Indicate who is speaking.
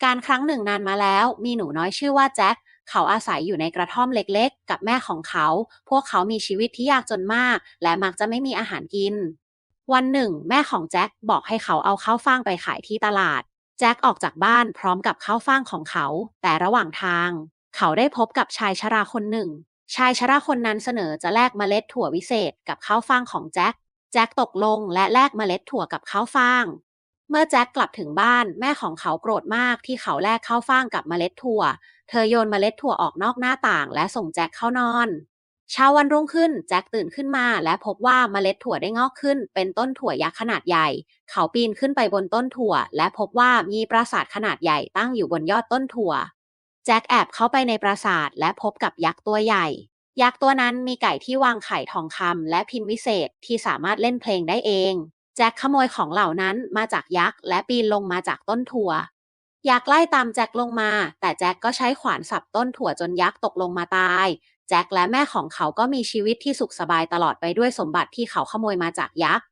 Speaker 1: การครั้งหนึ่งนานมาแล้วมีหนูน้อยชื่อว่าแจ็คเขาอาศัยอยู่ในกระท่อมเล็กๆกับแม่ของเขาพวกเขามีชีวิตที่ยากจนมากและมักจะไม่มีอาหารกินวันหนึ่งแม่ของแจ็คบอกให้เขาเอาข้าวฟ่างไปขายที่ตลาดแจ็คออกจากบ้านพร้อมกับข้าวฟ่างของเขาแต่ระหว่างทางเขาได้พบกับชายชราคนหนึ่งชายชราคนนั้นเสนอจะแลกเมล็ดถั่ววิเศษกับข้าวฟ่างของแจ็คตกลงและแลกเมล็ดถั่วกับข้าวฟ่าง เมื่อแจ็คกลับถึงบ้านแม่ของเขาโกรธมากที่เขาแลกข้าวฟ่างกับเมล็ดถั่วเธอโยนเมล็ดถั่วออกนอกหน้าต่างและส่งแจ็คเข้านอนเช้าวันรุ่งขึ้นแจ็คตื่นขึ้นมาและพบว่าเมล็ดถั่วได้งอกขึ้นเป็นต้นถั่วยักษ์ขนาดใหญ่เขาปีนขึ้นไปบนต้นถั่วและพบว่ามีปราสาทขนาดใหญ่ตั้งอยู่บนยอดต้นถั่วแจ็คแอบเข้าไปในปราสาทและพบกับยักษ์ตัวใหญ่ยักษ์ตัวนั้นมีไก่ที่วางไข่ทองคำและพิมพ์วิเศษที่สามารถเล่นเพลงได้เอง แจ็คขโมยของเหล่านั้นมาจากยักษ์และปีนลงมาจากต้นถั่วยักษ์ไล่ตามแจ็คลงมาแต่แจ็คก็ใช้ขวานสับต้นถั่วจนยักษ์ตกลงมาตายแจ็คและแม่ของเขาก็มีชีวิตที่สุขสบายตลอดไปด้วยสมบัติที่เขาขโมยมาจากยักษ์